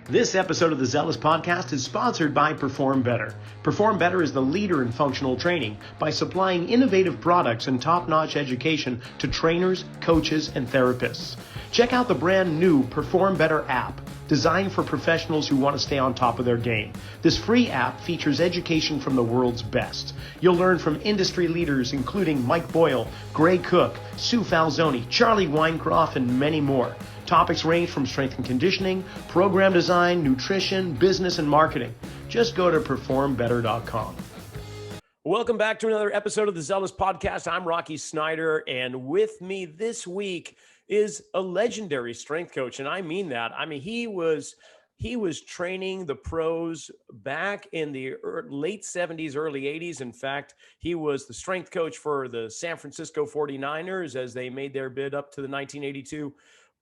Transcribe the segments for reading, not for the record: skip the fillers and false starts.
This episode of the Zelos podcast is sponsored by Perform Better. Perform Better is the leader in functional training by supplying innovative products and top-notch education to trainers, coaches, and therapists. Check out the brand new Perform Better app, designed for professionals who want to stay on top of their game. This free app features education from the world's best. You'll learn from industry leaders including Mike Boyle, Gray Cook, Sue Falzoni, Charlie Weingroff, and many more. Topics range from strength and conditioning, program design, nutrition, business, and marketing. Just go to performbetter.com. Welcome back to another episode of the Zelos podcast. I'm Rocky Snyder, and with me this week is a legendary strength coach, and I mean that. I mean, he was training the pros back in the late 70s, early 80s. In fact, he was the strength coach for the San Francisco 49ers as they made their bid up to the 1982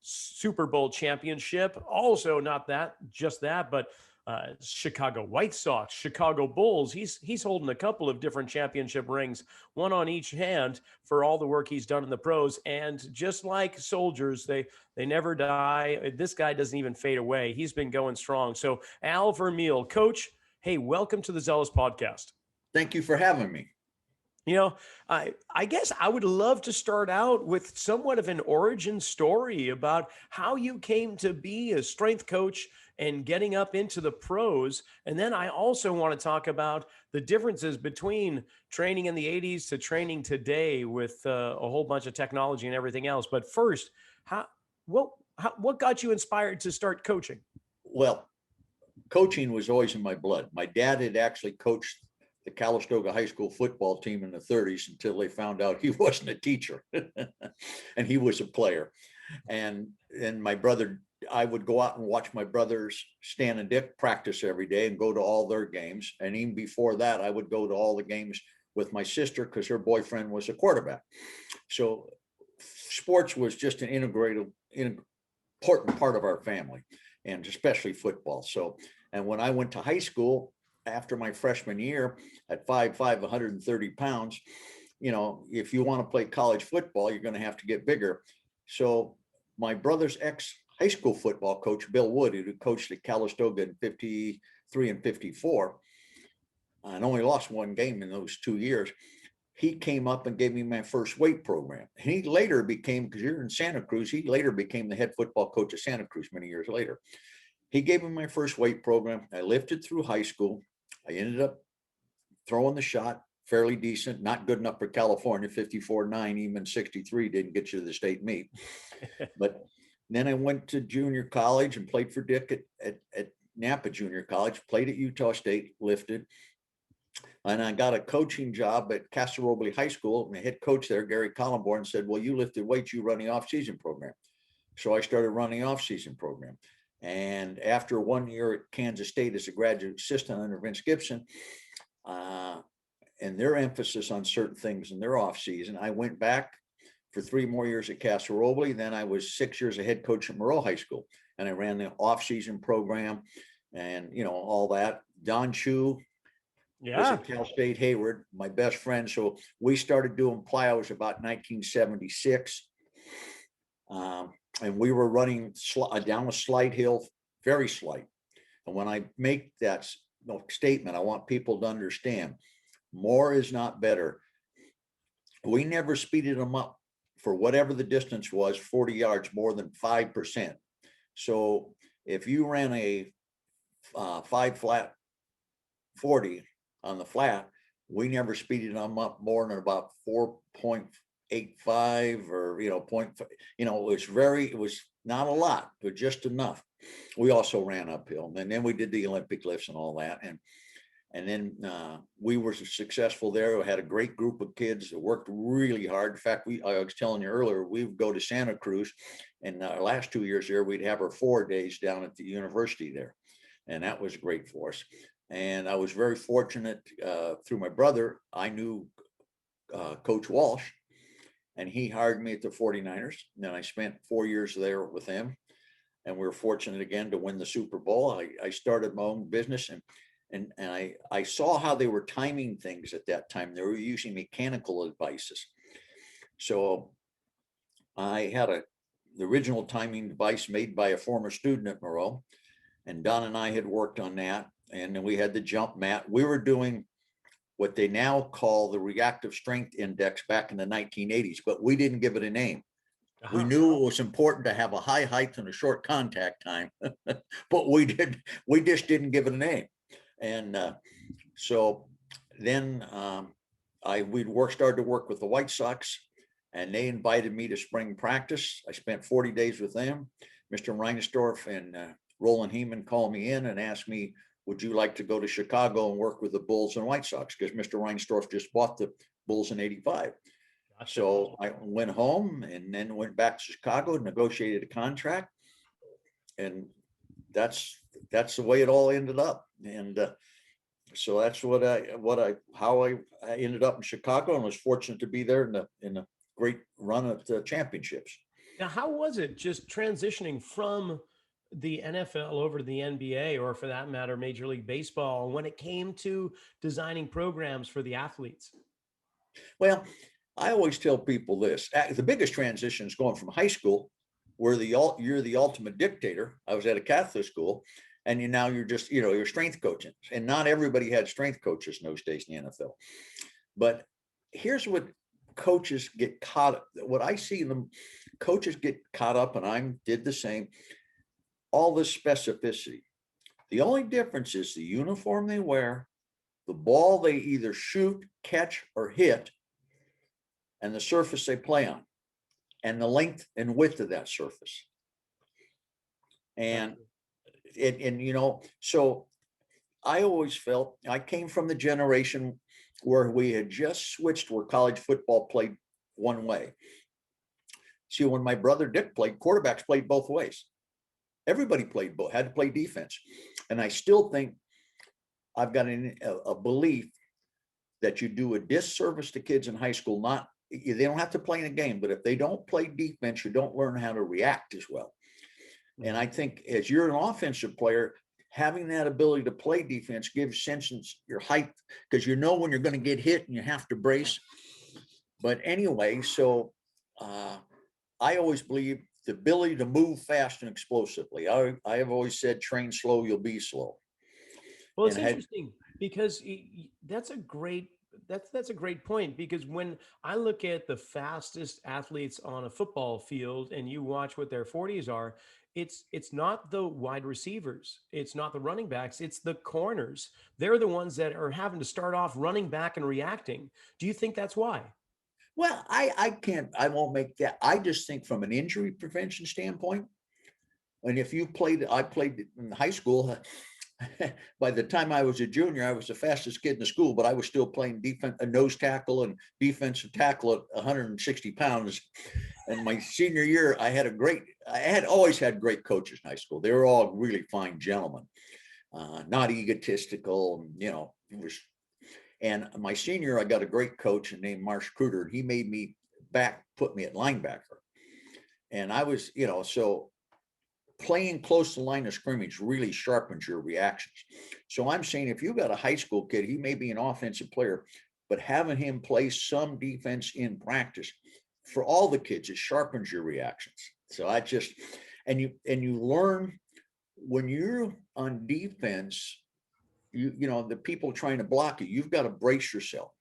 Super Bowl championship. Also, not that, just that, but Chicago White Sox, Chicago Bulls. He's holding a couple of different championship rings, one on each hand, for all the work he's done in the pros. And just like soldiers, they never die. This guy doesn't even fade away. He's been going strong. So Al Vermeil, coach, hey, welcome to the Zelos podcast. Thank you for having me. You know, I guess I would love to start out with somewhat of an origin story about how you came to be a strength coach and getting up into the pros. And then I also want to talk about the differences between training in the 80s to training today with a whole bunch of technology and everything else. But first, what got you inspired to start coaching? Well, coaching was always in my blood. My dad had actually coached the Calistoga High School football team in the 30s until they found out he wasn't a teacher and he was a player. And my brother, I would go out and watch my brothers, Stan and Dick, practice every day and go to all their games. And even before that, I would go to all the games with my sister because her boyfriend was a quarterback. So sports was just an important part of our family, and especially football. So, and when I went to high school, after my freshman year at 5'5", 130 pounds, you know, if you want to play college football, you're going to have to get bigger. So my brother's ex-high school football coach, Bill Wood, who coached at Calistoga in 53 and 54, and only lost one game in those 2 years, he came up and gave me my first weight program. And he later became, because you're in Santa Cruz, he later became the head football coach of Santa Cruz many years later. He gave me my first weight program. I lifted through high school. I ended up throwing the shot fairly decent, not good enough for California. 54.9, even 63 didn't get you to the state meet. But then I went to junior college and played for Dick at Napa Junior College, played at Utah State, lifted. And I got a coaching job at Casa Roble High School. And the head coach there, Gary Collenborn, said, well, you lifted weights, you run the off-season program. So I started running the off-season program. And after 1 year at Kansas State as a graduate assistant under Vince Gibson, and their emphasis on certain things in their off season, I went back for 3 more years at Casa Roble. Then I was 6 years a head coach at Moreau High School, and I ran the off season program, and you know all that. Don Chu was at Cal State Hayward, my best friend. So we started doing plyos about 1976. And we were running down a slight hill, very slight. And when I make that statement, I want people to understand more is not better. We never speeded them up for whatever the distance was, 40 yards, more than 5%. So if you ran a 5 flat 40 on the flat, we never speeded them up more than about 4.85 or, you know, point, you know, it was not a lot, but just enough. We also ran uphill, and then we did the Olympic lifts and all that. And then we were successful there. We had a great group of kids that worked really hard. In fact, I was telling you earlier, we would go to Santa Cruz, and our last 2 years there, we'd have our 4 days down at the university there. And that was great for us. And I was very fortunate through my brother. I knew Coach Walsh, and he hired me at the 49ers. And then I spent 4 years there with him, and we were fortunate again to win the Super Bowl. I started my own business, and I saw how they were timing things at that time. They were using mechanical devices. So I had the original timing device made by a former student at Moreau. And Don and I had worked on that. And then we had the jump mat. We were doing what they now call the reactive strength index back in the 1980s, but we didn't give it a name. We knew it was important to have a high height and a short contact time, but we just didn't give it a name. And so then started to work with the White Sox, and they invited me to spring practice. I spent 40 days with them. Mr. Reinsdorf and Roland Heeman called me in and asked me, would you like to go to Chicago and work with the Bulls and White Sox? Because Mr. Reinsdorf just bought the Bulls in '85. Gotcha. So I went home and then went back to Chicago and negotiated a contract. And that's the way it all ended up. And so that's how I ended up in Chicago, and was fortunate to be there in a great run of the championships. Now, how was it just transitioning from the NFL over to the NBA, or for that matter, Major League Baseball, when it came to designing programs for the athletes? Well, I always tell people this: the biggest transition is going from high school, where you're the ultimate dictator. I was at a Catholic school, and you're just you're strength coaching, and not everybody had strength coaches in those days in the NFL. But here's what coaches get caught up. What I see them, coaches get caught up, and I did the same. All this specificity. The only difference is the uniform they wear, the ball they either shoot, catch, or hit, and the surface they play on, and the length and width of that surface. And so I always felt, I came from the generation where we had just switched, where college football played one way. See, when my brother Dick played, quarterbacks played both ways. Everybody played both, had to play defense. And I still think I've got a belief that you do a disservice to kids in high school. They don't have to play in a game, but if they don't play defense, you don't learn how to react as well. And I think as you're an offensive player, having that ability to play defense gives sense in your height, because you know when you're going to get hit and you have to brace. But anyway, so I always believe the ability to move fast and explosively. I have always said, train slow, you'll be slow. Well, it's interesting because that's a great point, because when I look at the fastest athletes on a football field and you watch what their 40s are, it's not the wide receivers, it's not the running backs, it's the corners. They're the ones that are having to start off running back and reacting. Do you think that's why? Well, I won't make that. I just think from an injury prevention standpoint, and if I played in high school. By the time I was a junior, I was the fastest kid in the school, but I was still playing defense, a nose tackle and defensive tackle at 160 pounds. And my senior year, I had always had great coaches in high school. They were all really fine gentlemen, not egotistical, and my senior, I got a great coach named Marsh Kruger. He made me put me at linebacker. And I was, so playing close to the line of scrimmage really sharpens your reactions. So I'm saying, if you got a high school kid, he may be an offensive player, but having him play some defense in practice for all the kids, it sharpens your reactions. So and you learn when you're on defense, the people trying to block you, you've got to brace yourself,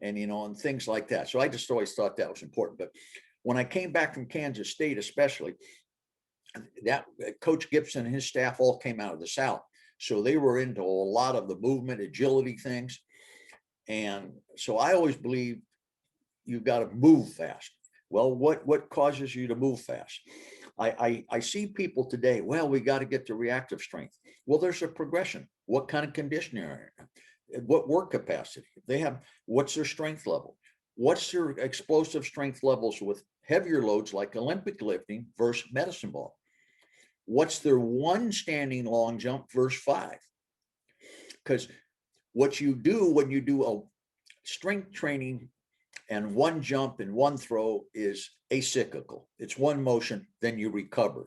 and things like that. So I just always thought that was important. But when I came back from Kansas State, especially, that Coach Gibson and his staff all came out of the South. So they were into a lot of the movement, agility things. And so I always believe you've got to move fast. Well, what causes you to move fast? I see people today, well, we got to get to reactive strength. Well, there's a progression. What kind of conditioning are you? What work capacity? What's their strength level? What's their explosive strength levels with heavier loads like Olympic lifting versus medicine ball? What's their one standing long jump versus 5? Because what you do when you do a strength training and one jump and one throw is acyclical. It's one motion, then you recover.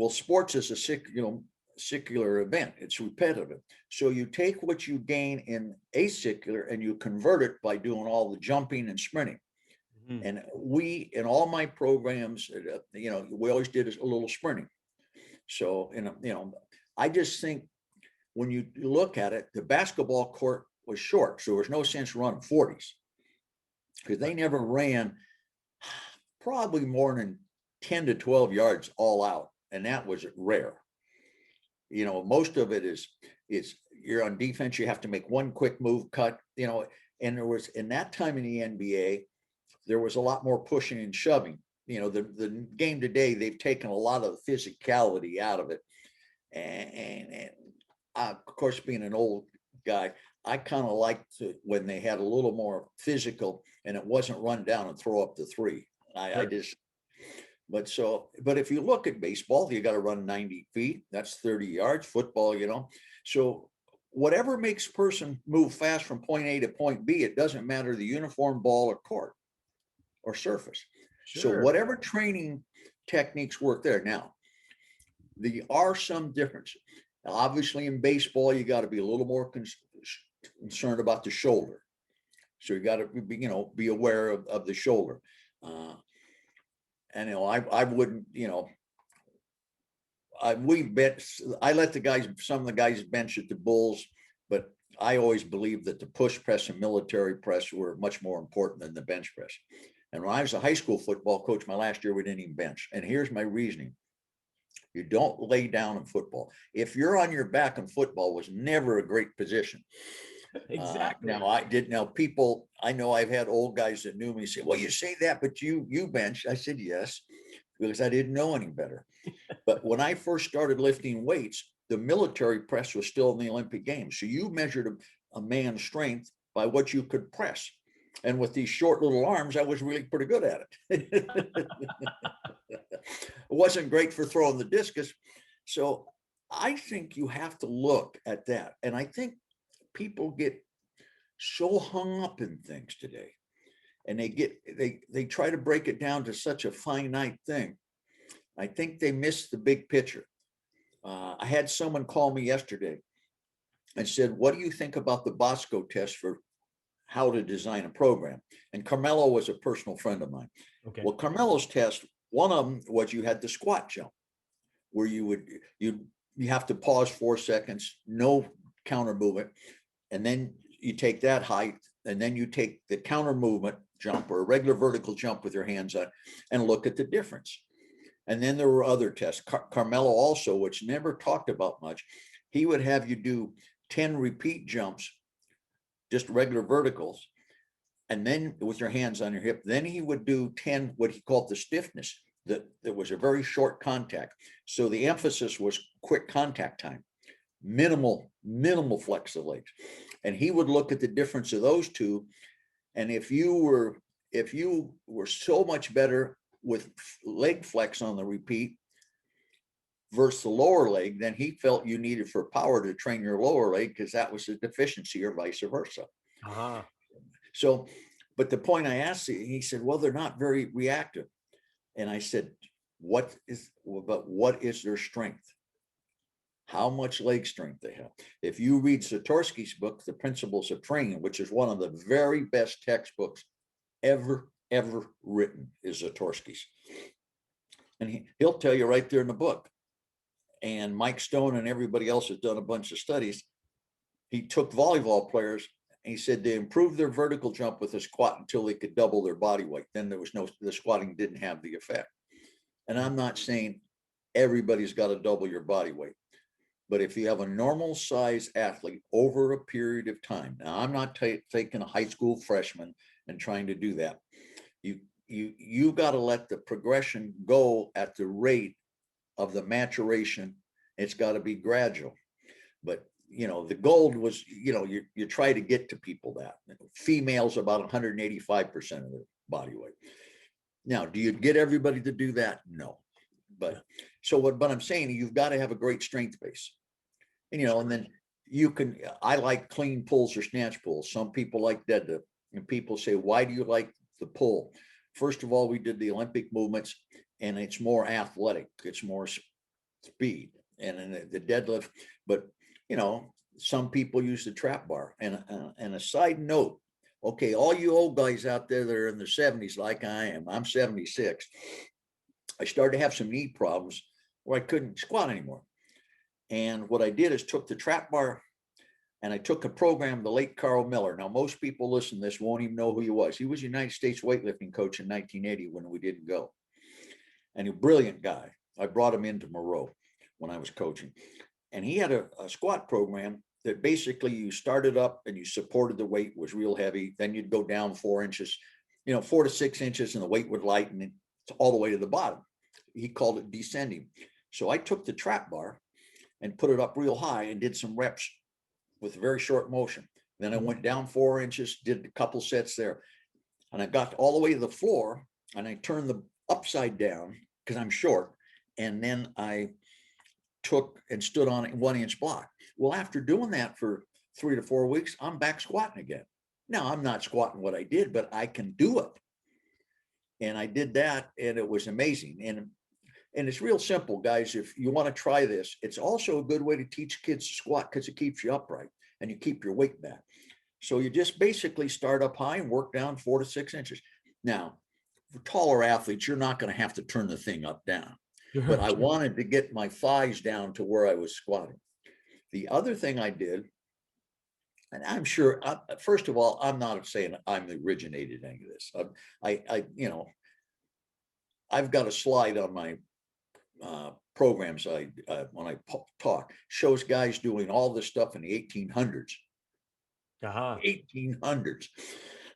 Sports is a secular event. It's repetitive. So you take what you gain in acyclical and you convert it by doing all the jumping and sprinting. And in all my programs, we always did a little sprinting. So, I just think when you look at it, the basketball court was short, so there was no sense running 40s because they never ran probably more than 10 to 12 yards all out, and that was rare. Most of it is you're on defense, you have to make one quick move, cut, and there was, in that time in the NBA, there was a lot more pushing and shoving. The game today, they've taken a lot of the physicality out of it. And of course, being an old guy, I kind of liked when they had a little more physical and it wasn't run down and throw up the three. But if you look at baseball, you got to run 90 feet. That's 30 yards. Football, So whatever makes a person move fast from point A to point B, it doesn't matter the uniform, ball, or court or surface. Sure. So whatever training techniques work there. Now, there are some differences. Obviously, in baseball, you got to be a little more concerned about the shoulder. So you got to be aware of the shoulder. And I wouldn't, I let some of the guys bench at the Bulls, but I always believed that the push press and military press were much more important than the bench press. And when I was a high school football coach, my last year, we didn't even bench. And here's my reasoning. You don't lay down in football. If you're on your back in football, was never a great position. Exactly. People, I know I've had old guys that knew me say, well, you say that, but you bench. I said, yes, because I didn't know any better. But when I first started lifting weights, the military press was still in the Olympic Games. So you measured a man's strength by what you could press. And with these short little arms, I was really pretty good at it. It wasn't great for throwing the discus. So I think you have to look at that. And I think people get so hung up in things today, and they try to break it down to such a finite thing. I think they miss the big picture. I had someone call me yesterday and said, what do you think about the Bosco test for how to design a program? And Carmelo was a personal friend of mine. Okay. Well, Carmelo's test, one of them was you had the squat jump, where you have to pause 4 seconds, no counter movement, and then you take that height, and then you take the counter movement jump or a regular vertical jump with your hands on, and look at the difference. And then there were other tests. Carmelo also, which never talked about much, he would have you do 10 repeat jumps, just regular verticals, and then with your hands on your hip. Then he would do 10, what he called the stiffness, that was a very short contact. So the emphasis was quick contact time, minimal flex of legs. And he would look at the difference of those two. And if you were so much better with leg flex on the repeat versus the lower leg, then he felt you needed for power to train your lower leg, because that was a deficiency, or vice versa. Uh-huh. So, but the point I asked, he said, well, they're not very reactive. And I said, what is their strength? How much leg strength they have? If you read Satorsky's book, The Principles of Training, which is one of the very best textbooks ever written, is Satorsky's. And he'll tell you right there in the book. And Mike Stone and everybody else has done a bunch of studies. He took volleyball players and he said they improved their vertical jump with a squat until they could double their body weight. Then the squatting didn't have the effect. And I'm not saying everybody's got to double your body weight, but if you have a normal size athlete over a period of time, now I'm not taking a high school freshman and trying to do that. You got to let the progression go at the rate of the maturation. It's got to be gradual. But the gold was, you try to get to people that. Females about 185% of their body weight. Now, do you get everybody to do that? No. But but I'm saying, you've got to have a great strength base. And and then I like clean pulls or snatch pulls. Some people like deadlift, and people say, why do you like the pull? First of all, we did the Olympic movements, and it's more athletic. It's more speed. And in the deadlift, but some people use the trap bar. And a side note, okay, all you old guys out there that are in their 70s, like I am, I'm 76. I started to have some knee problems where I couldn't squat anymore. And what I did is took the trap bar and I took a program, the late Carl Miller. Now, most people listen to this won't even know who he was. He was United States weightlifting coach in 1980 when we didn't go. And a brilliant guy. I brought him into Moreau when I was coaching. And he had a squat program that basically you started up and you supported the weight, was real heavy. Then you'd go down 4 inches, 4 to 6 inches, and the weight would lighten it all the way to the bottom. He called it descending. So I took the trap bar and put it up real high and did some reps with very short motion. Then I went down 4 inches, did a couple sets there. And I got all the way to the floor and I turned the upside down because I'm short. And then I took and stood on a 1 inch block. Well, after doing that for 3 to 4 weeks, I'm back squatting again. Now I'm not squatting what I did, but I can do it. And I did that and it was amazing. And it's real simple, guys. If you want to try this, it's also a good way to teach kids to squat because it keeps you upright and you keep your weight back. So you just basically start up high and work down 4 to 6 inches. Now, for taller athletes, you're not going to have to turn the thing up down. But I wanted to get my thighs down to where I was squatting. The other thing I did, and I'm sure, first of all, I'm not saying I'm originated any of this. I've got a slide on my programs when I talk, shows guys doing all this stuff in the 1800s. 1800s.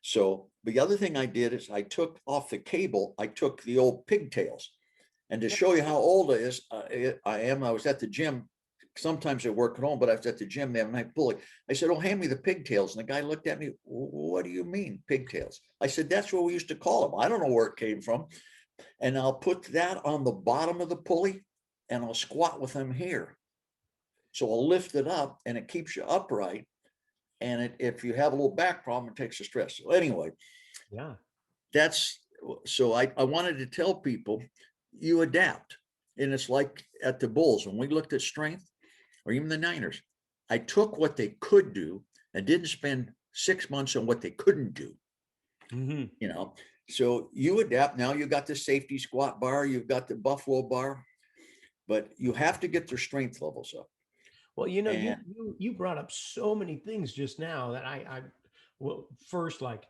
So the other thing I did is I took off the cable, I took the old pigtails. And to show you how old I am, I was at the gym. Sometimes I work at home, but I was at the gym the other night pulling. I said, "Oh, hand me the pigtails." And the guy looked at me, "What do you mean pigtails?" I said, "That's what we used to call them. I don't know where it came from." And I'll put that on the bottom of the pulley and I'll squat with them here. So I'll lift it up and it keeps you upright. And if you have a little back problem, it takes the stress. So anyway, Yeah. So I wanted to tell people, you adapt. And it's like at the Bulls, when we looked at strength, or even the Niners, I took what they could do and didn't spend 6 months on what they couldn't do. So you adapt. Now you got the safety squat bar, you've got the buffalo bar, but you have to get their strength levels up. Well, you brought up so many things just now that first, like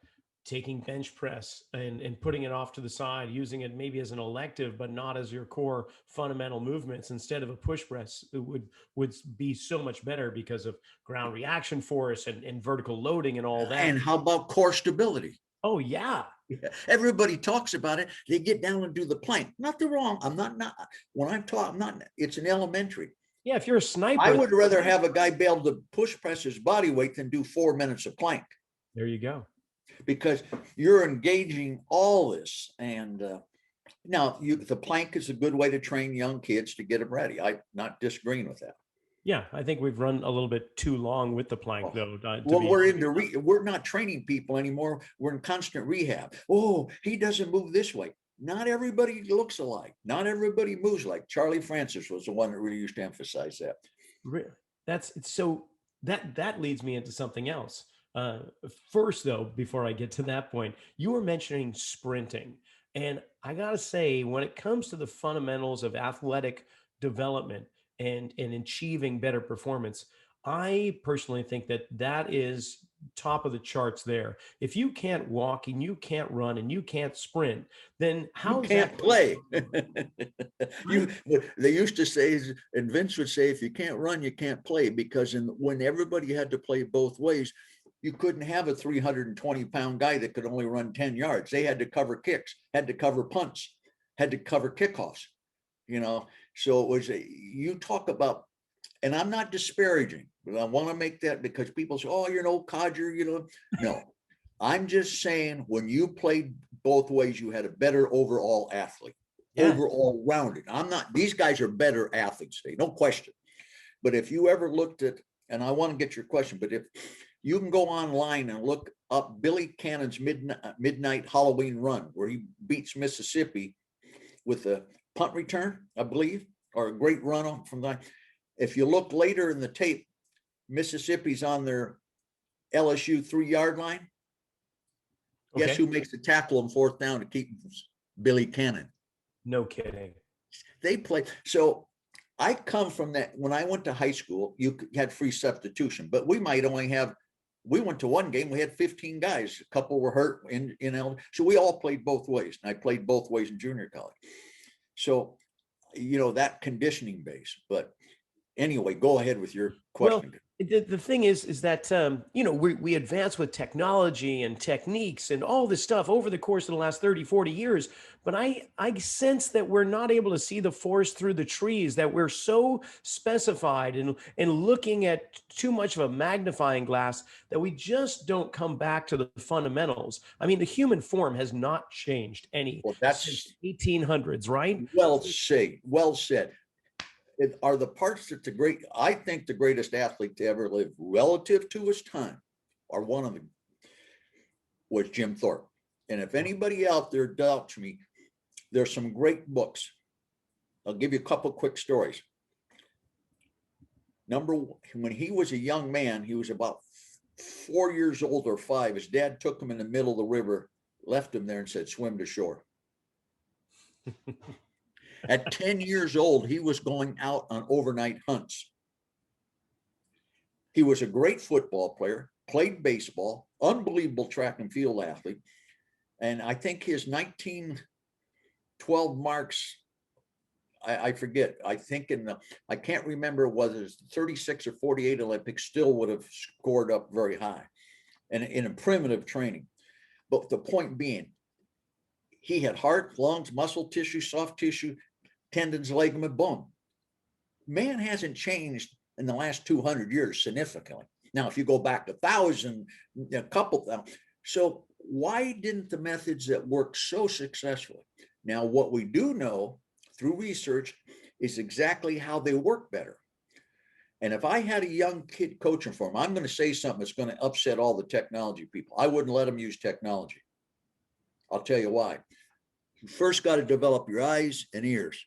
taking bench press and putting it off to the side, using it maybe as an elective, but not as your core fundamental movements instead of a push press, it would be so much better because of ground reaction force and vertical loading and all that. And how about core stability? Oh, yeah. Everybody talks about it. They get down and do the plank. Nothing wrong. I'm not when I'm talking, I'm not, it's an elementary. Yeah, if you're a sniper. I would rather have a guy be able to push press his body weight than do 4 minutes of plank. There you go. Because you're engaging all this. And now the plank is a good way to train young kids to get them ready. I'm not disagreeing with that. Yeah, I think we've run a little bit too long with the plank, though. Well, we're not training people anymore. We're in constant rehab. Oh, he doesn't move this way. Not everybody looks alike. Not everybody moves like. Charlie Francis was the one that really used to emphasize that. That leads me into something else. First, though, before I get to that point, you were mentioning sprinting. And I got to say, when it comes to the fundamentals of athletic development and achieving better performance, I personally think that is top of the charts there. If you can't walk and you can't run and you can't sprint, then how you can't play. They used to say, and Vince would say, if you can't run, you can't play, because when everybody had to play both ways, you couldn't have a 320-pound guy that could only run 10 yards. They had to cover kicks, had to cover punts, had to cover kickoffs, So it was you talk about, and I'm not disparaging, but I want to make that, because people say, "Oh, you're an old codger," No, I'm just saying when you played both ways, you had a better overall athlete, overall rounded. These guys are better athletes today, no question. But if you ever looked at, and I want to get your question, but if you can go online and look up Billy Cannon's midnight Halloween run, where he beats Mississippi with a punt return, I believe, or a great run from that. If you look later in the tape, Mississippi's on their LSU 3-yard line. Okay. Guess who makes the tackle on 4th down to keep Billy Cannon? No kidding. They play. So I come from that. When I went to high school, you had free substitution, but we might only have, we went to one game, we had 15 guys. A couple were hurt so we all played both ways. And I played both ways in junior college. So, that conditioning base. But anyway, go ahead with your question. Well, the thing is that, we advance with technology and techniques and all this stuff over the course of the last 30, 40 years. But I sense that we're not able to see the forest through the trees, that we're so specified and looking at too much of a magnifying glass that we just don't come back to the fundamentals. I mean, the human form has not changed any since 1800s, right? Well said. Are the parts that I think the greatest athlete to ever live relative to his time, or one of them, was Jim Thorpe. And if anybody out there doubts me, there's some great books. I'll give you a couple quick stories. Number one, when he was a young man, he was about 4 years old or 5. His dad took him in the middle of the river, left him there and said, swim to shore. At 10 years old, he was going out on overnight hunts. He was a great football player, played baseball, unbelievable track and field athlete. And I think his 1912 marks, I forget, I think I can't remember whether it's 36 or 48 Olympics, still would have scored up very high and in a primitive training. But the point being, he had heart, lungs, muscle tissue, soft tissue, tendons, ligament, bone. Man hasn't changed in the last 200 years significantly. Now, if you go back a thousand, a couple thousand, so why didn't the methods that worked so successfully? Now, what we do know through research is exactly how they work better. And if I had a young kid coaching for him, I'm going to say something that's going to upset all the technology people. I wouldn't let them use technology. I'll tell you why. You first got to develop your eyes and ears.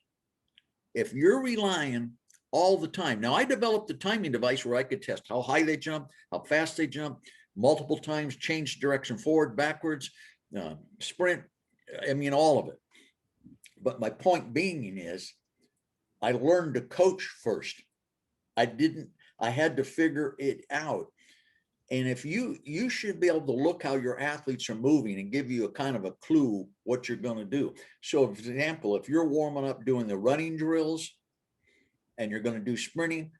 If you're relying all the time, now I developed a timing device where I could test how high they jump, how fast they jump, multiple times, change direction forward, backwards, sprint, I mean, all of it. But my point being is, I learned to coach first. I had to figure it out. And if you should be able to look how your athletes are moving and give you a kind of a clue what you're going to do. So, for example, if you're warming up doing the running drills and you're going to do sprinting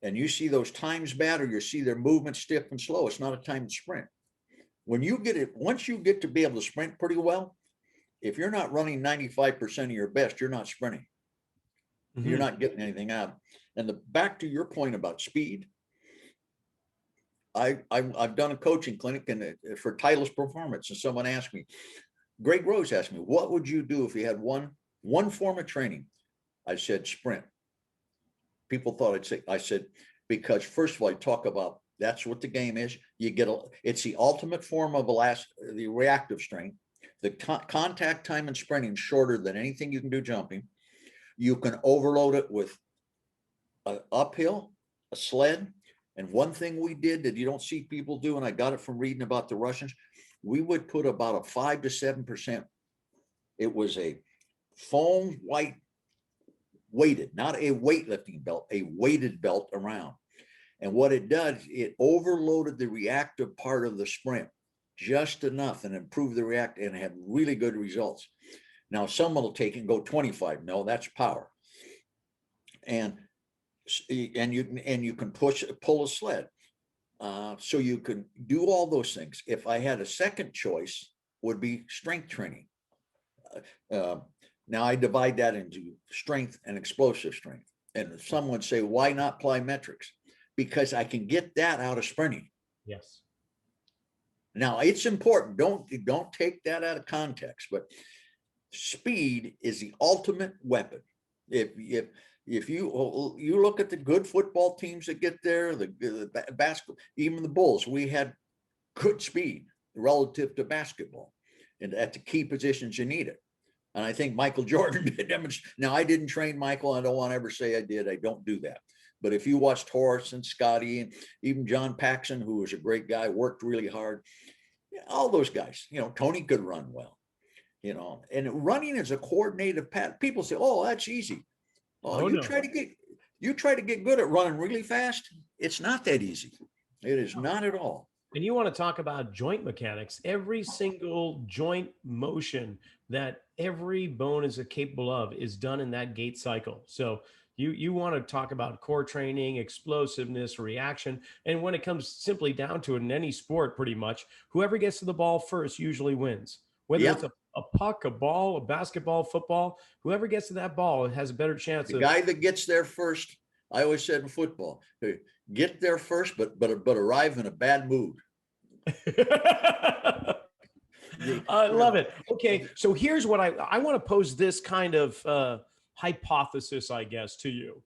and you see those times bad or you see their movement stiff and slow, it's not a timed sprint. Once you get to be able to sprint pretty well, if you're not running 95% of your best, you're not sprinting. Mm-hmm. You're not getting anything out. And back to your point about speed, I've done a coaching clinic for Titleist Performance, and someone asked me, Greg Rose asked me, what would you do if you had one form of training? I said sprint. People thought I said, because first of all, I talk about that's what the game is. It's the ultimate form of the reactive strength. The contact time in sprinting is shorter than anything you can do jumping. You can overload it with an uphill, a sled. And one thing we did that you don't see people do, and I got it from reading about the Russians, we would put about a 5 to 7%. It was a foam white weighted, not a weightlifting belt, a weighted belt around. And what it does, it overloaded the reactive part of the sprint just enough and improved the react and had really good results. Now, someone will take it and go 25. No, that's power. And you can pull a sled. So you can do all those things. If I had a second choice, would be strength training. Now I divide that into strength and explosive strength. And some would say, why not plyometrics? Because I can get that out of sprinting. Yes. Now it's important. Don't take that out of context, but speed is the ultimate weapon. If you look at the good football teams that get there, the basketball, even the Bulls, we had good speed relative to basketball, and at the key positions you need it. And I think Michael Jordan did demonstrate. Now, I didn't train Michael. I don't want to ever say I did. I don't do that. But if you watched Horace and Scotty and even John Paxson, who was a great guy, worked really hard, all those guys, Tony could run well, and running is a coordinated pattern. People say, oh, that's easy. Oh, you no. Try to get, You try to get good at running really fast, it's not that easy. It is not at all. And you want to talk about joint mechanics, every single joint motion that every bone is capable of is done in that gait cycle. So you want to talk about core training, explosiveness, reaction. And when it comes simply down to it in any sport, pretty much, whoever gets to the ball first usually wins. Whether it's a puck, a ball, a basketball, football, whoever gets to that ball has a better chance. The guy that gets there first, I always said in football, get there first, but arrive in a bad mood. I love it. Okay, so here's what I want to pose this kind of hypothesis, I guess, to you.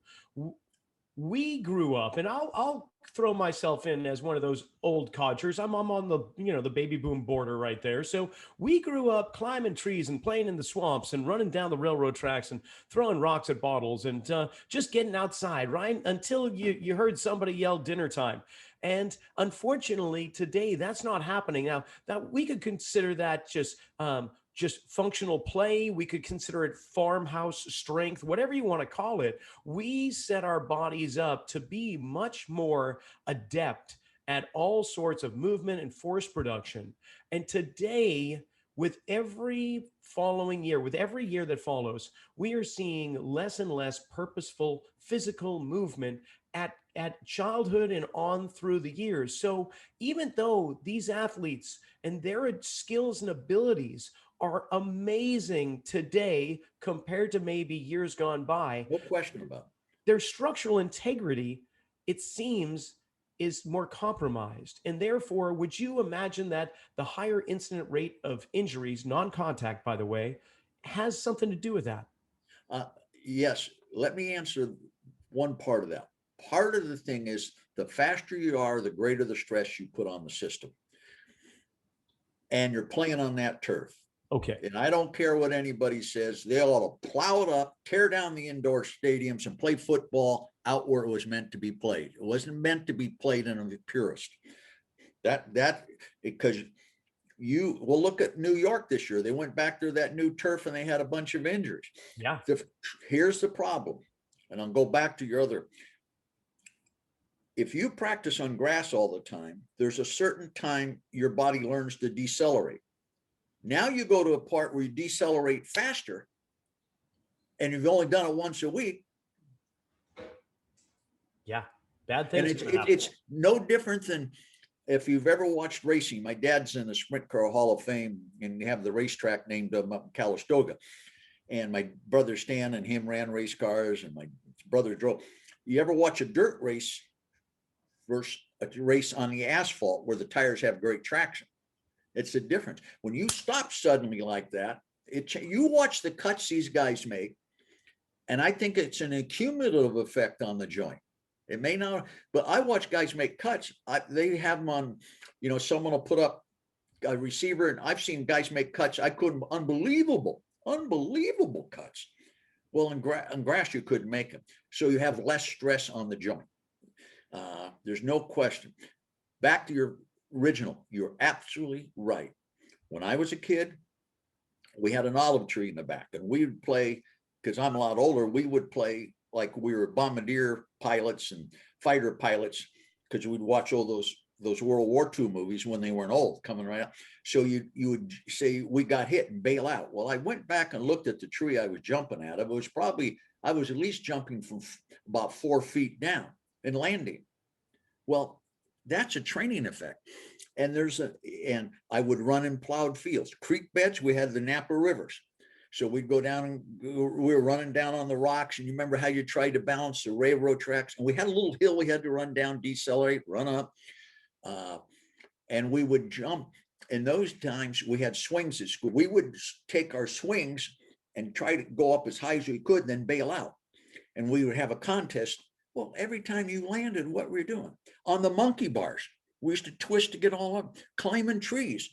We grew up, and I'll throw myself in as one of those old codgers. I'm on the the baby boom border right there. So we grew up climbing trees and playing in the swamps and running down the railroad tracks and throwing rocks at bottles and just getting outside, right? Until you heard somebody yell dinner time. And unfortunately, today that's not happening. Now that we could consider that just functional play. We could consider it farmhouse strength, whatever you want to call it. We set our bodies up to be much more adept at all sorts of movement and force production. And today, with every following year, with every year that follows, we are seeing less and less purposeful physical movement at childhood and on through the years. So even though these athletes and their skills and abilities are amazing today compared to maybe years gone by. No question about it. Their structural integrity, it seems, is more compromised. And therefore, would you imagine that the higher incident rate of injuries, non-contact, by the way, has something to do with that? Yes. Let me answer one part of that. Part of the thing is the faster you are, the greater the stress you put on the system. And you're playing on that turf. Okay. And I don't care what anybody says. They ought to plow it up, tear down the indoor stadiums, and play football out where it was meant to be played. It wasn't meant to be played in the purest. Because you will look at New York this year. They went back to that new turf and they had a bunch of injuries. Yeah. Here's the problem. And I'll go back to your other. If you practice on grass all the time, there's a certain time your body learns to decelerate. Now you go to a part where you decelerate faster and you've only done it once a week. Yeah. Bad things. And it's no different than if you've ever watched racing. My dad's in the Sprint Car Hall of Fame and you have the racetrack named up in Calistoga. And my brother Stan and him ran race cars and my brother drove. You ever watch a dirt race versus a race on the asphalt where the tires have great traction? It's a difference. When you stop suddenly like that, you watch the cuts these guys make, and I think it's an accumulative effect on the joint. It may not, but I watch guys make cuts. They have them on, someone will put up a receiver, and I've seen guys make cuts. Unbelievable cuts. Well, in grass, you couldn't make them. So you have less stress on the joint. There's no question. Back to your original, you're absolutely right. When I was a kid, we had an olive tree in the back, and we would play, because I'm a lot older, we would play like we were bombardier pilots and fighter pilots, because we'd watch all those World War II movies when they weren't old coming right out. So you would say we got hit and bail out. Well, I went back and looked at the tree I was jumping at. I was at least jumping from about 4 feet down and landing. Well, that's a training effect. And and I would run in plowed fields, creek beds. We had the Napa rivers. So we'd go down and we were running down on the rocks. And you remember how you tried to balance the railroad tracks? And we had a little hill we had to run down, decelerate, run up. And we would jump. In those times, we had swings at school. We would take our swings and try to go up as high as we could, then bail out. And we would have a contest. Well, every time you landed, what were you doing? On the monkey bars, we used to twist to get all up, climbing trees.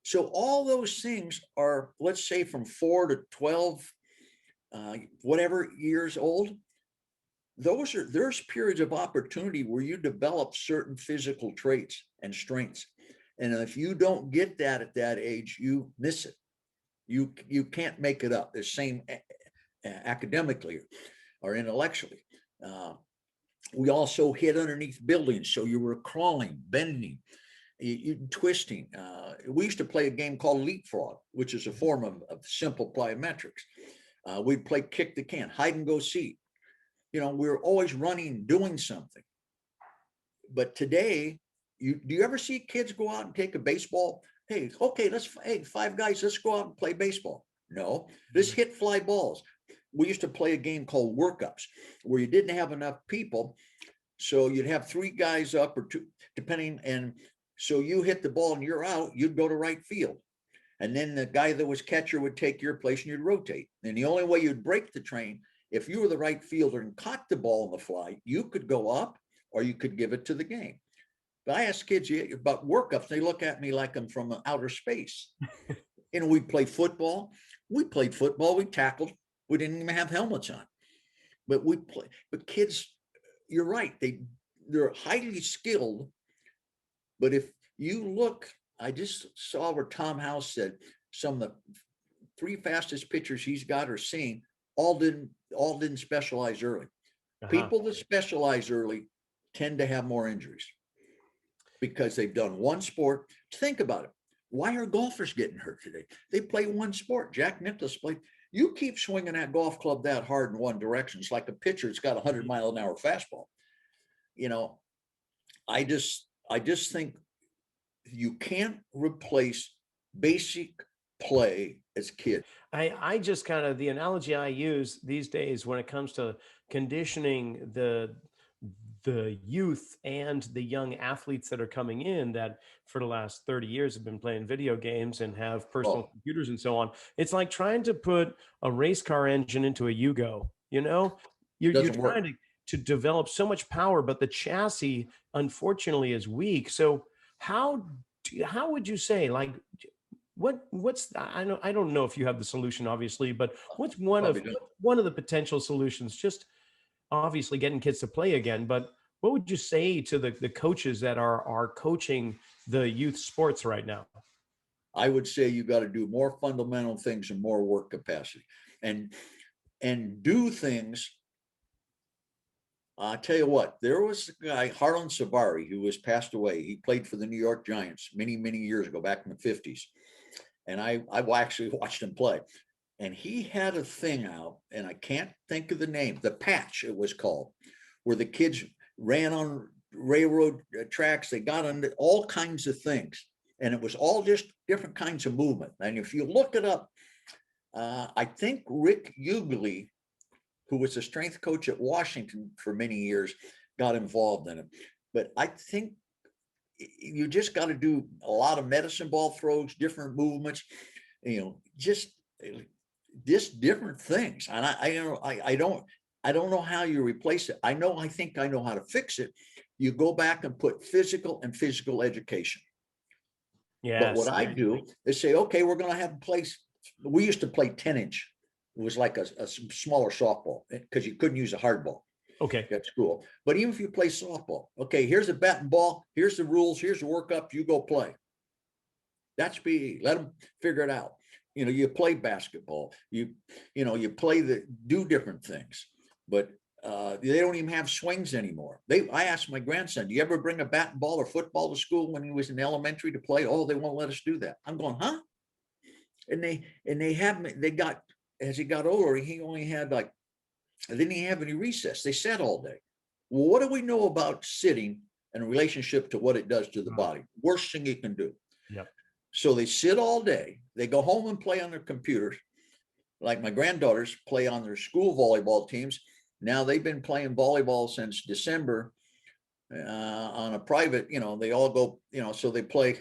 So all those things are, let's say, from 4 to 12, whatever years old. There's periods of opportunity where you develop certain physical traits and strengths. And if you don't get that at that age, you miss it. You can't make it up the same academically or intellectually. We also hit underneath buildings. So you were crawling, bending, you twisting. We used to play a game called leapfrog, which is a form of simple plyometrics. We'd play kick the can, hide and go seek. We were always running, doing something. But today, do you ever see kids go out and take a baseball? Hey, okay, hey, 5 guys, let's go out and play baseball. No, let's hit fly balls. We used to play a game called workups where you didn't have enough people. So you'd have 3 guys up or 2, depending. And so you hit the ball and you're out, you'd go to right field. And then the guy that was catcher would take your place and you'd rotate. And the only way you'd break the train, if you were the right fielder and caught the ball on the fly, you could go up or you could give it to the game. But I ask kids about workups. They look at me like I'm from outer space. We play football. We played football. We tackled. We didn't even have helmets on. But we play. But kids, you're right. They're highly skilled. But if you look, I just saw where Tom House said some of the 3 fastest pitchers he's got or seen all didn't specialize early. People that specialize early tend to have more injuries because they've done one sport. Think about it. Why are golfers getting hurt today? They play one sport. Jack Nicklaus played. You keep swinging that golf club that hard in one direction. It's like a pitcher that's got a 100-mile-an-hour fastball. I just think you can't replace basic play as kids. I just kind of, the analogy I use these days when it comes to conditioning the youth and the young athletes that are coming in that for the last 30 years have been playing video games and have personal computers and so on. It's like trying to put a race car engine into a Yugo, you're trying to develop so much power, but the chassis unfortunately is weak. So how would you say, like, what's I don't know if you have the solution, obviously, but what's one of the potential solutions? Just obviously getting kids to play again, but what would you say to the coaches that are coaching the youth sports right now? I would say you got to do more fundamental things and more work capacity and do things. I'll tell you what, there was a guy, Harlan Sabari, who was passed away. He played for the New York Giants many, many years ago, back in the 50s. And I actually watched him play. And he had a thing out, and I can't think of the name, the patch it was called, where the kids ran on railroad tracks. They got into all kinds of things. And it was all just different kinds of movement. And if you look it up, I think Rick Ugly, who was a strength coach at Washington for many years, got involved in it. But I think you just got to do a lot of medicine ball throws, different movements, just different things. And I don't know how you replace it. I think I know how to fix it. You go back and put physical education. Yeah. But what I do is say, okay, we're going to have a place. We used to play 10-inch. It was like a smaller softball because you couldn't use a hard ball. Okay. At school. But even if you play softball, okay, here's a bat and ball. Here's the rules. Here's the workup. You go play. That's PE. Let them figure it out. You play basketball. You do different things. But they don't even have swings anymore. I asked my grandson, do you ever bring a bat and ball or football to school when he was in elementary to play? Oh, they won't let us do that. I'm going, huh? And as he got older, he only had they didn't have any recess. They sat all day. Well, what do we know about sitting in relationship to what it does to the body? Worst thing you can do. Yep. So they sit all day. They go home and play on their computers. Like my granddaughters play on their school volleyball teams. Now they've been playing volleyball since December on a private, they all go, so they play,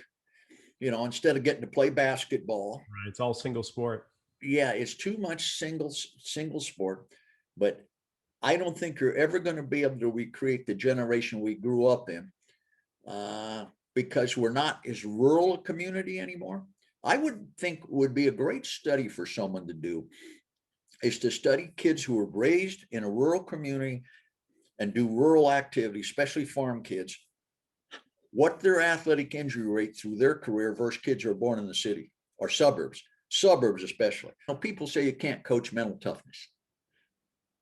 instead of getting to play basketball. Right. It's all single sport. Yeah, it's too much single sport. But I don't think you're ever going to be able to recreate the generation we grew up in because we're not as rural a community anymore. I would think would be a great study for someone to do is to study kids who were raised in a rural community and do rural activities, especially farm kids, what their athletic injury rate through their career versus kids who are born in the city or suburbs especially. People say you can't coach mental toughness.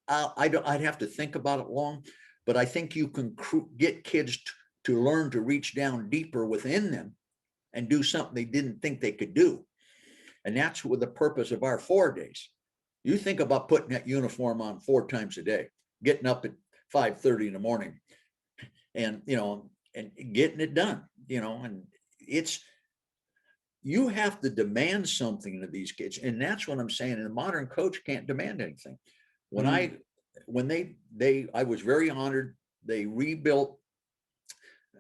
I'd have to think about it long, but I think you can get kids to learn to reach down deeper within them and do something they didn't think they could do. And that's what the purpose of our 4 days. You think about putting that uniform on 4 times a day, getting up at 5:30 in the morning and, and getting it done, and you have to demand something of these kids. And that's what I'm saying. And the modern coach can't demand anything. When I was very honored. They rebuilt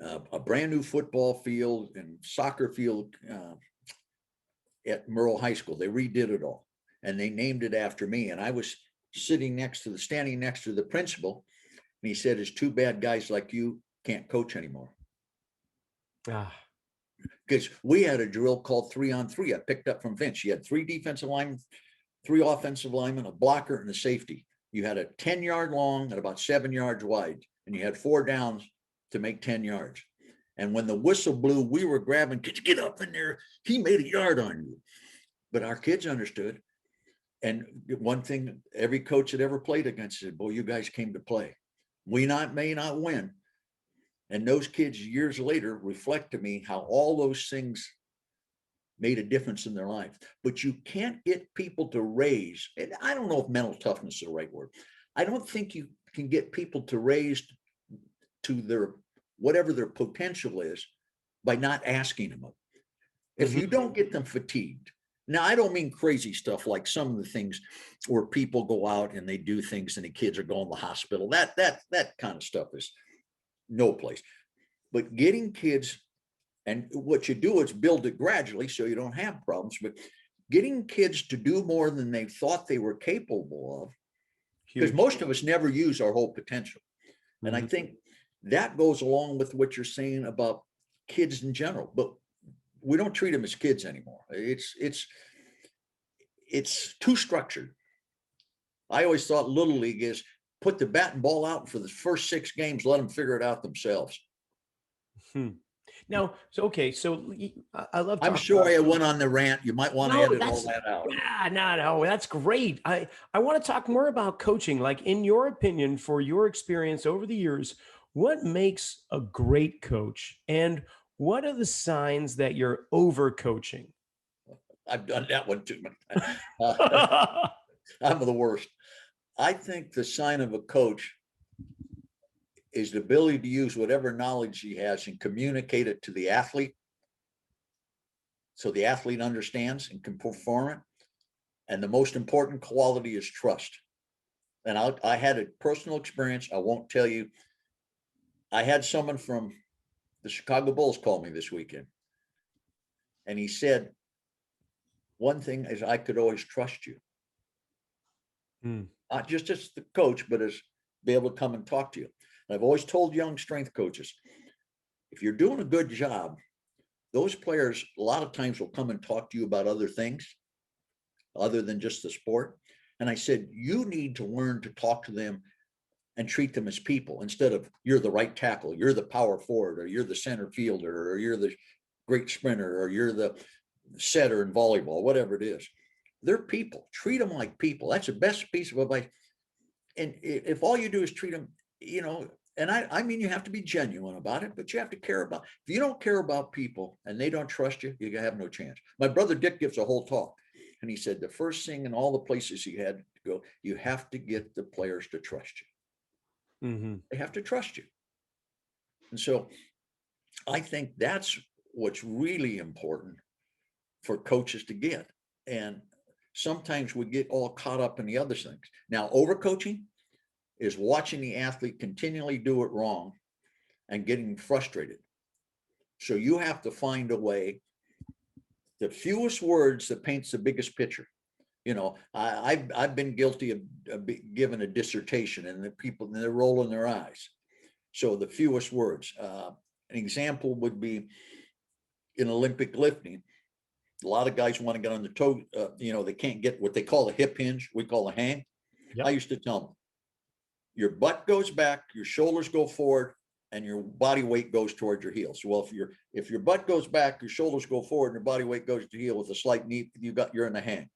a brand new football field and soccer field at Merle High School. They redid it all and they named it after me. And I was standing next to the principal, and he said, "It's too bad guys like you can't coach anymore." Because we had a drill called 3-on-3. I picked up from Vince. You had 3 defensive linemen, 3 offensive linemen, a blocker, and a safety. You had a 10-yard long and about 7 yards wide, and you had 4 downs to make 10 yards. And when the whistle blew, we were grabbing, "Could you get up in there? He made a yard on you." But our kids understood. And one thing every coach that ever played against said, "Boy, you guys came to play. We may not win." And those kids years later reflect to me how all those things made a difference in their life. But you can't get people to raise, and I don't know if mental toughness is the right word. I don't think you can get people to raise to their whatever their potential is by not asking them. If you don't get them fatigued. Now, I don't mean crazy stuff like some of the things where people go out and they do things and the kids are going to the hospital. That kind of stuff is no place. But getting kids, and what you do is build it gradually so you don't have problems, but getting kids to do more than they thought they were capable of, because most of us never use our whole potential. And I think that goes along with what you're saying about kids in general, but we don't treat them as kids anymore. It's too structured. I always thought Little League is put the bat and ball out for the first 6 games, let them figure it out themselves. Now, so I love. I'm sorry I went on the rant. You might want to edit all that out. No, that's great. I want to talk more about coaching. Like, in your opinion, for your experience over the years, what makes a great coach, and what are the signs that you're over coaching? I've done that one too. I'm the worst. I think the sign of a coach is the ability to use whatever knowledge he has and communicate it to the athlete, so the athlete understands and can perform it. And the most important quality is trust. And I had a personal experience. I won't tell you. I had someone from the Chicago Bulls call me this weekend. And he said, "One thing is I could always trust you." Not just as the coach, but as be able to come and talk to you. And I've always told young strength coaches, if you're doing a good job, those players a lot of times will come and talk to you about other things other than just the sport. And I said, you need to learn to talk to them and treat them as people instead of you're the right tackle, you're the power forward, or you're the center fielder, or you're the great sprinter, or you're the setter in volleyball, whatever it is. They're people. Treat them like people. That's the best piece of advice. And if all you do is treat them, and I mean, you have to be genuine about it, but you have to care about, if you don't care about people and they don't trust you, you have no chance. My brother Dick gives a whole talk, and he said, the first thing in all the places he had to go, you have to get the players to trust you. They have to trust you. And so I think that's what's really important for coaches to get. And sometimes we get all caught up in the other things. Now, overcoaching is watching the athlete continually do it wrong and getting frustrated. So you have to find a way, the fewest words that paints the biggest picture. I've been guilty of giving a dissertation and the people, they're rolling their eyes. So the fewest words. An example would be in Olympic lifting. A lot of guys want to get on the toe. They can't get what they call a hip hinge. We call a hang. Yep. I used to tell them, your butt goes back, your shoulders go forward, and your body weight goes towards your heels. Well, if your butt goes back, your shoulders go forward, and your body weight goes to heel with a slight knee, you're in the hang.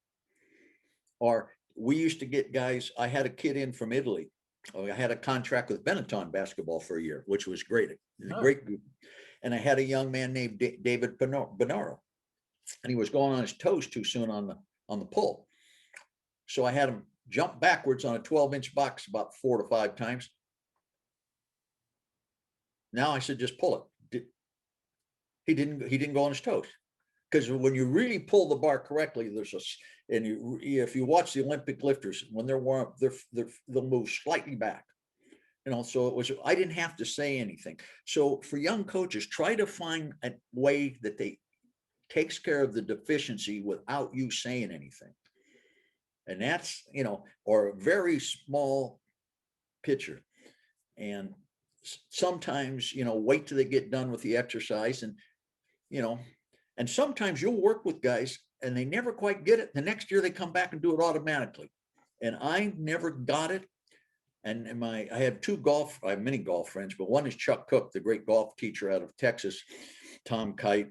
Or we used to get guys. I had a kid in from Italy. I had a contract with Benetton basketball for a year, which was great. It was a great group. And I had a young man named David Bonaro, and he was going on his toes too soon on the pull. So I had him jump backwards on a 12-inch box about 4 to 5 times. Now I said, just pull it. He didn't go on his toes. Because when you really pull the bar correctly, if you watch the Olympic lifters, when they're warm up, they'll move slightly back. So I didn't have to say anything. So for young coaches, try to find a way that they takes care of the deficiency without you saying anything. And that's, or a very small picture. And sometimes, wait till they get done with the exercise, and, and sometimes you'll work with guys and they never quite get it. The next year they come back and do it automatically. And I never got it. And I have many golf friends, but one is Chuck Cook, the great golf teacher out of Texas, Tom Kite,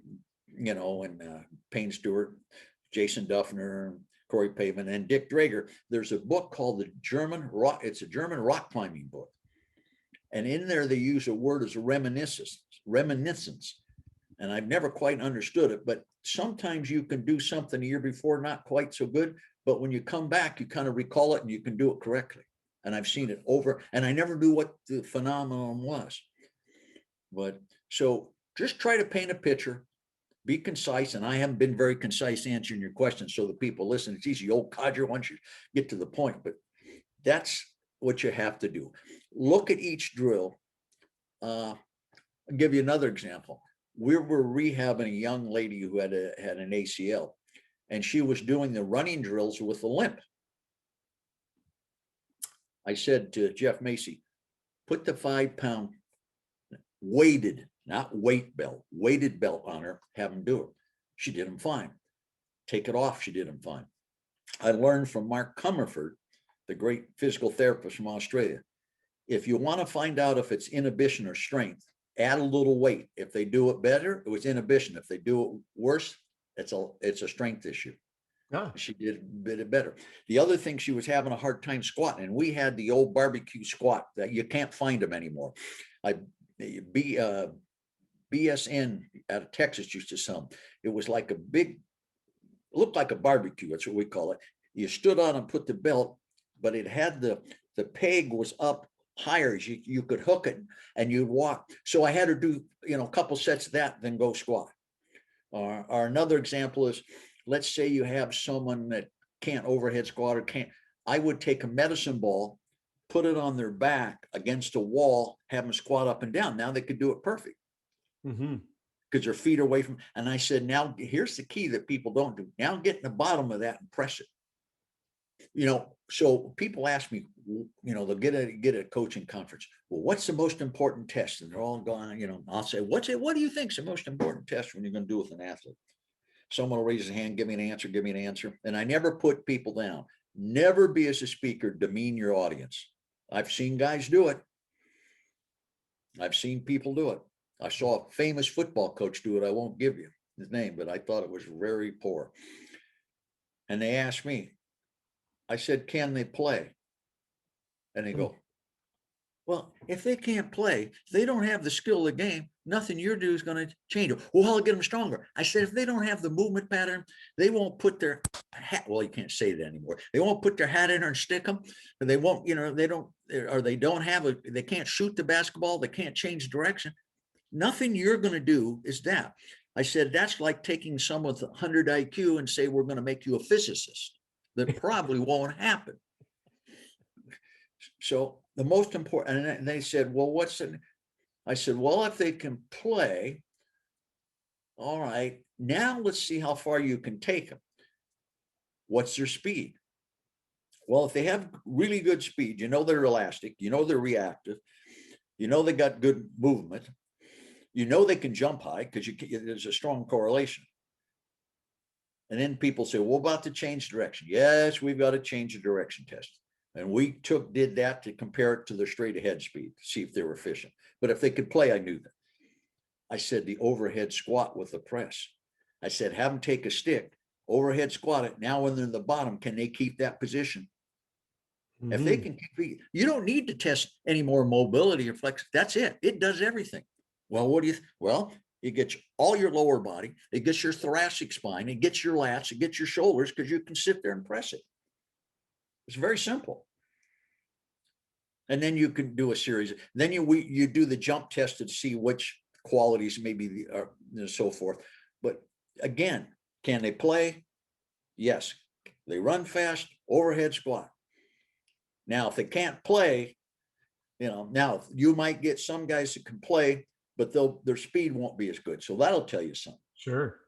and Payne Stewart, Jason Duffner, Corey Pavement, and Dick Drager. There's a book called it's a German rock climbing book. And in there, they use a word as reminiscence. And I've never quite understood it, but sometimes you can do something a year before, not quite so good, but when you come back, you kind of recall it and you can do it correctly. And I've seen it over, and I never knew what the phenomenon was. But so just try to paint a picture, be concise. And I haven't been very concise answering your questions, so the people listen, it's easy. Old codger, once you get to the point, but that's what you have to do. Look at each drill. I'll give you another example. We were rehabbing a young lady who had an ACL, and she was doing the running drills with a limp. I said to Jeff Macy, put the 5-pound weighted, not weight belt, weighted belt on her, have them do it. She did them fine. Take it off, she did them fine. I learned from Mark Comerford, the great physical therapist from Australia. If you want to find out if it's inhibition or strength, add a little weight. If they do it better, it was inhibition. If they do it worse, it's a strength issue. She did it better. The other thing, she was having a hard time squatting, and we had the old barbecue squat that you can't find them anymore. BSN out of Texas used to sell them. It was like looked like a barbecue. That's what we call it. You stood on and put the belt, but it had the peg was up higher. You could hook it and you'd walk. So I had to do, a couple sets of that, then go squat. Or another example is, let's say you have someone that can't overhead squat or can't. I would take a medicine ball, put it on their back against a wall, have them squat up and down. Now they could do it perfect. Because their feet are away from. And I said, now here's the key that people don't do. Now get in the bottom of that and press it. So people ask me, they'll get a coaching conference. Well, what's the most important test? And they're all going, I'll say, what do you think is the most important test when you're going to do with an athlete? Someone will raise his hand, give me an answer. And I never put people down. Never be, as a speaker, demean your audience. I've seen guys do it. I've seen people do it. I saw a famous football coach do it. I won't give you his name, but I thought it was very poor. And they asked me, I said, can they play? And they go, well, if they can't play, if they don't have the skill of the game, nothing you do is going to change it. Well, I'll get them stronger. I said, if they don't have the movement pattern, they won't put their hat. Well, you can't say that anymore. They won't put their hat in there and stick them. And they won't, they can't shoot the basketball. They can't change direction. Nothing you're going to do is that. I said, that's like taking someone with 100 IQ and say, we're going to make you a physicist. That probably won't happen. So the most important, and they said, well, what's it? I said, well, if they can play, all right, now let's see how far you can take them. What's their speed? Well, if they have really good speed, they're elastic, they're reactive, they got good movement, they can jump high because there's a strong correlation. And then people say, well, what about the change direction? Yes, we've got to change the direction test. And we did that to compare it to their straight ahead speed to see if they were efficient. But if they could play, I knew that. I said the overhead squat with the press. I said, have them take a stick, overhead squat it. Now when they're in the bottom, can they keep that position? If they can keep, you don't need to test any more mobility or flex. That's it. It does everything. Well, what do you, well, it gets all your lower body. It gets your thoracic spine. It gets your lats. It gets your shoulders, because you can sit there and press it. It's very simple. And then you can do a series. Then you do the jump test to see which qualities maybe and so forth. But again, can they play? Yes. They run fast, overhead squat. Now, if they can't play, now you might get some guys that can play, but their speed won't be as good. So that'll tell you something. Sure.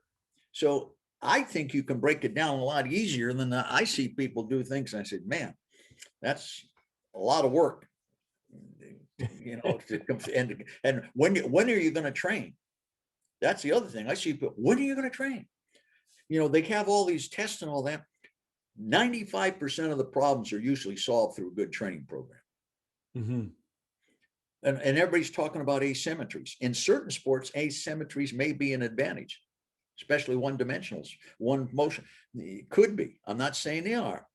So I think you can break it down a lot easier than I see people do things. And I said, man, that's a lot of work, and when are you going to train? That's the other thing I see. But when are you going to train? They have all these tests and all that. 95% of the problems are usually solved through a good training program. Mm-hmm. And everybody's talking about asymmetries. In certain sports, asymmetries may be an advantage, especially one-dimensionals, one motion. It could be. I'm not saying they are.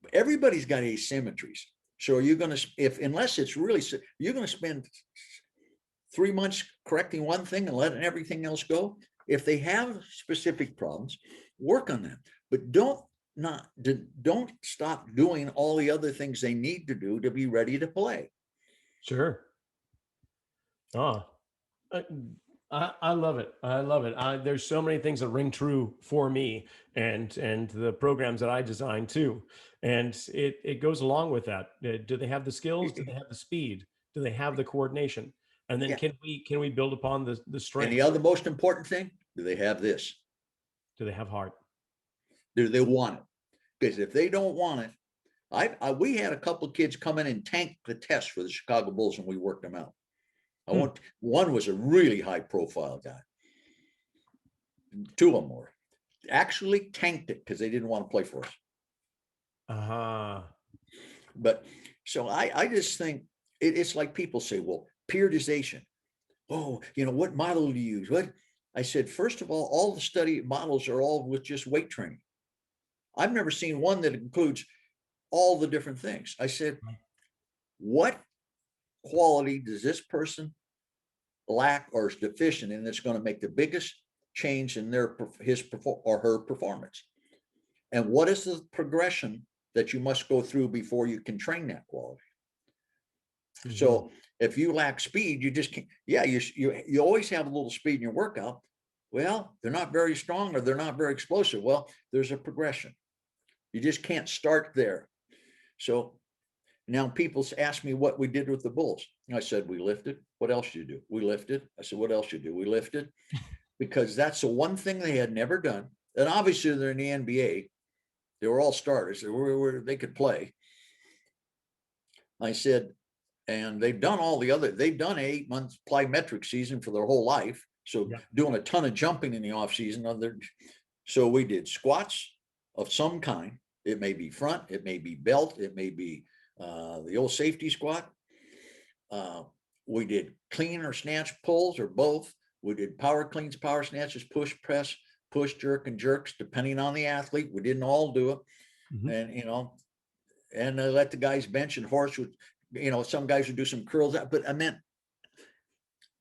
But everybody's got asymmetries. So you're going to, unless it's really, you're going to spend 3 months correcting one thing and letting everything else go. If they have specific problems, work on them. But don't stop doing all the other things they need to do to be ready to play. Sure. Oh, I love it. I love it. There's so many things that ring true for me, and the programs that I design too. And it goes along with that. Do they have the skills? Do they have the speed? Do they have the coordination? And then can we build upon the strength? And the other most important thing, do they have this? Do they have heart? Do they want it? Because if they don't want it, we had a couple of kids come in and tank the test for the Chicago Bulls, and we worked them out. One was a really high profile guy. 2 of them were actually tanked it because they didn't want to play for us. But so I just think it's like people say, well, periodization. Oh, what model do you use? What? I said, first of all the study models are all with just weight training. I've never seen one that includes all the different things. I said, what quality does this person lack or is deficient in that's going to make the biggest change in his or her performance? And what is the progression that you must go through before you can train that quality? Mm-hmm. So if you lack speed, you just can't. Yeah, you always have a little speed in your workout. Well, they're not very strong or they're not very explosive. Well, there's a progression. You just can't start there. So now people ask me what we did with the Bulls. I said, we lifted. What else did you do? We lifted. I said, what else did you do? We lifted. Because that's the one thing they had never done. And obviously they're in the NBA. They were all starters. They could play. I said, and they've done they've done an 8-month plyometric season for their whole life. So doing a ton of jumping in the off season. So we did squats of some kind. It may be front, it may be belt, it may be the old safety squat. We did clean or snatch pulls or both. We did power cleans, power snatches, push press, push jerk and jerks, depending on the athlete. We didn't all do it. Mm-hmm. And I let the guys bench and horse with, some guys would do some curls. But I meant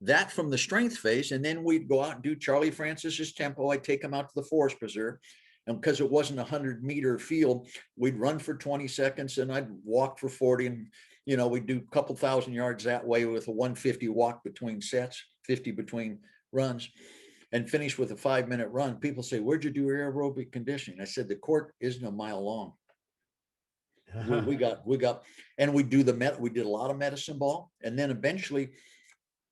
that from the strength phase. And then we'd go out and do Charlie Francis's tempo. I'd take them out to the forest preserve. And because it wasn't a 100-meter field, we'd run for 20 seconds and I'd walk for 40. And, we'd do a couple thousand yards that way with a 150 walk between sets, 50 between runs, and finish with a 5-minute run. People say, where'd you do your aerobic conditioning? I said, the court isn't a mile long. we got, and we did a lot of medicine ball. And then eventually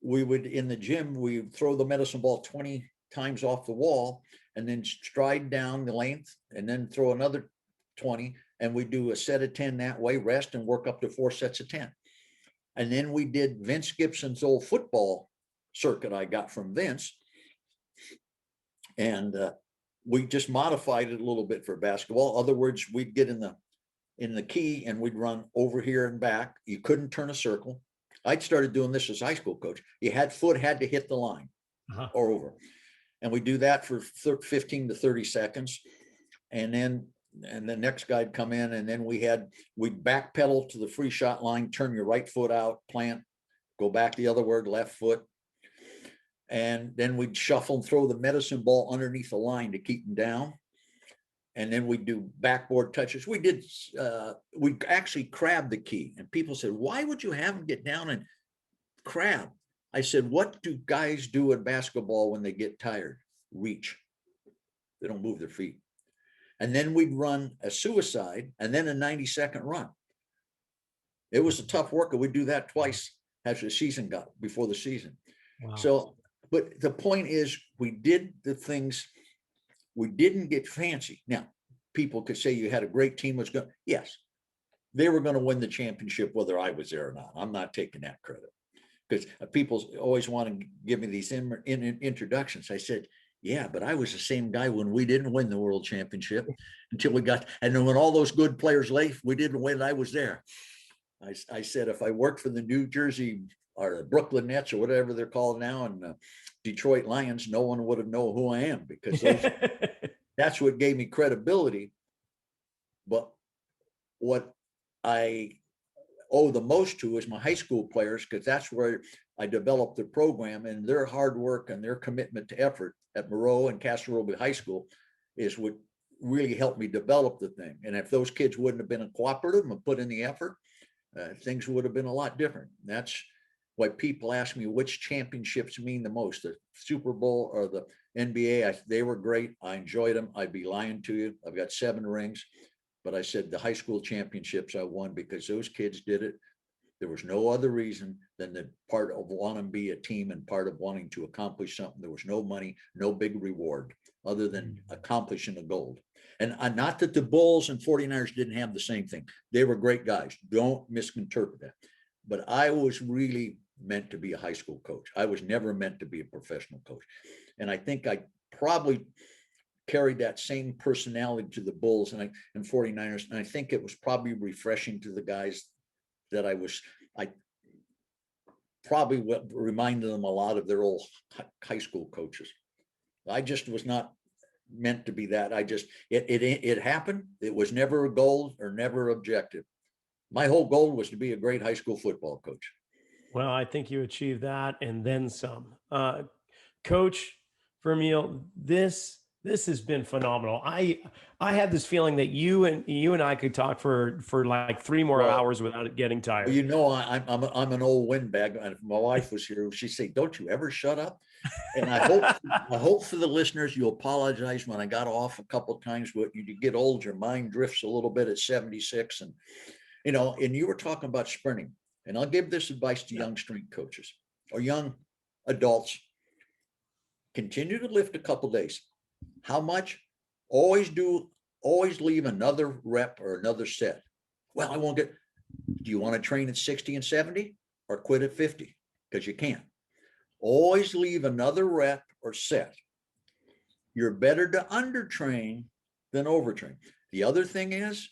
we would, in the gym, we throw the medicine ball 20 times off the wall and then stride down the length and then throw another 20. And we do a set of 10 that way, rest and work up to 4 sets of 10. And then we did Vince Gibson's old football circuit I got from Vince. And we just modified it a little bit for basketball. In other words, we'd get in the key and we'd run over here and back. You couldn't turn a circle. I'd started doing this as high school coach. Foot had to hit the line or over. And we do that for 15 to 30 seconds. and the next guy'd come in, and then we'd backpedal to the free shot line, turn your right foot out, plant, go back the other word, left foot. And then we'd shuffle and throw the medicine ball underneath the line to keep them down. And then we'd do backboard touches. We actually crabbed the key. And people said, why would you have them get down and crab? I said, what do guys do in basketball when they get tired? Reach. They don't move their feet. And then we'd run a suicide and then a 90-second run. It was a tough workout. We'd do that twice as the season got, before the season. Wow. So, but the point is, we did the things, we didn't get fancy. Now, people could say you had a great team. Yes, they were going to win the championship, whether I was there or not. I'm not taking that credit, because people always want to give me these introductions. I said, yeah, but I was the same guy when we didn't win the world championship until we got, and then when all those good players left, we didn't win. I was there. I said, if I worked for the New Jersey or the Brooklyn Nets or whatever they're called now, and Detroit Lions, no one would have known who I am, because that's what gave me credibility. But what I owe the most to is my high school players, because that's where I developed the program, and their hard work and their commitment to effort at Moreau and Casa Roble High School is what really helped me develop the thing. And if those kids wouldn't have been cooperative and put in the effort, things would have been a lot different. That's why people ask me which championships mean the most, the Super Bowl or the NBA. They were great. I enjoyed them. I'd be lying to you. I've got 7 rings, but I said the high school championships I won because those kids did it. There was no other reason than the part of wanting to be a team and part of wanting to accomplish something. There was no money, no big reward other than accomplishing a goal. And not that the Bulls and 49ers didn't have the same thing. They were great guys. Don't misinterpret that. But I was really meant to be a high school coach. I was never meant to be a professional coach. And I think I probably carried that same personality to the Bulls and 49ers. And I think it was probably refreshing to the guys that I probably reminded them a lot of their old high school coaches. I just was not meant to be that. It happened. It was never a goal or never objective. My whole goal was to be a great high school football coach. Well, I think you achieved that and then some. Coach Vermeil, this has been phenomenal. I had this feeling that you and I could talk for like 3 more hours without it getting tired. You know, I'm an old windbag. If my wife was here, she'd say, "Don't you ever shut up?" And I hope for the listeners, you apologize when I got off a couple of times. But you get old, your mind drifts a little bit at 76, and and you were talking about sprinting. And I'll give this advice to young strength coaches or young adults. Continue to lift a couple days. How much? Always leave another rep or another set. Well, I won't get. Do you want to train at 60 and 70 or quit at 50? Because you can't. Always leave another rep or set. You're better to undertrain than overtrain. The other thing is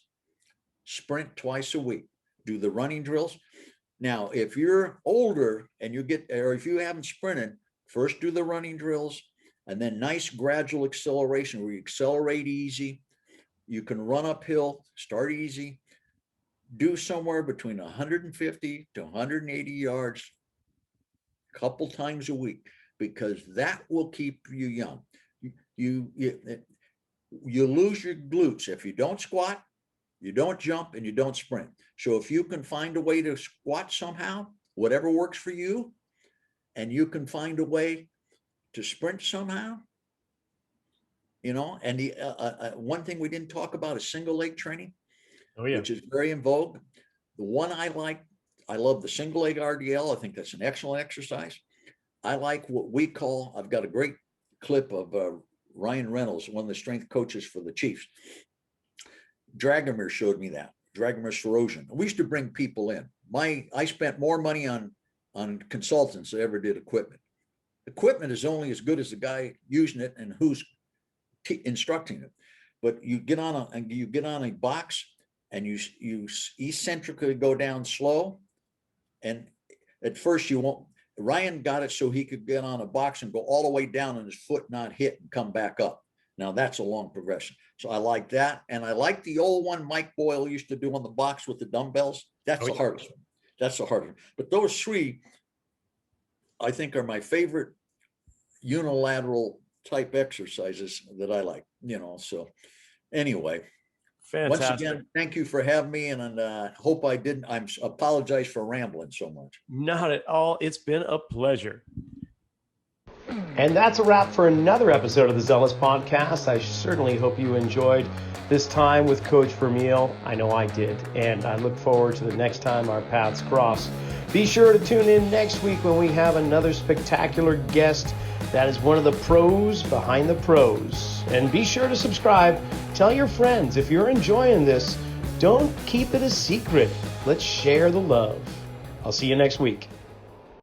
sprint twice a week. Do the running drills. Now, if you're older and if you haven't sprinted, first do the running drills and then nice gradual acceleration where you accelerate easy. You can run uphill, start easy, do somewhere between 150 to 180 yards a couple times a week, because that will keep you young. You lose your glutes if you don't squat, you don't jump, and you don't sprint. So if you can find a way to squat somehow, whatever works for you, and you can find a way to sprint somehow, and the one thing we didn't talk about is single leg training, which is very in vogue. The one I love the single leg RDL. I think that's an excellent exercise. I like what we call, I've got a great clip of Ryan Reynolds, one of the strength coaches for the Chiefs. Dragomir showed me that. Dragomir Sorosian. We used to bring people in. I spent more money on consultants than I ever did equipment. Equipment is only as good as the guy using it and who's instructing it. But you get on a box and you eccentrically go down slow. And at first you won't. Ryan got it so he could get on a box and go all the way down and his foot not hit and come back up. Now that's a long progression. So I like that. And I like the old one Mike Boyle used to do on the box with the dumbbells. That's the hardest one. That's the hardest one. But those three, I think, are my favorite unilateral type exercises that I like, so anyway. Fantastic. Once again, thank you for having me, and hope I didn't. I apologize for rambling so much. Not at all. It's been a pleasure. And that's a wrap for another episode of the Zelos podcast. I certainly hope you enjoyed this time with Coach Vermeil. I know I did, and I look forward to the next time our paths cross. Be sure to tune in next week when we have another spectacular guest that is one of the pros behind the pros. And be sure to subscribe. Tell your friends if you're enjoying this. Don't keep it a secret. Let's share the love. I'll see you next week.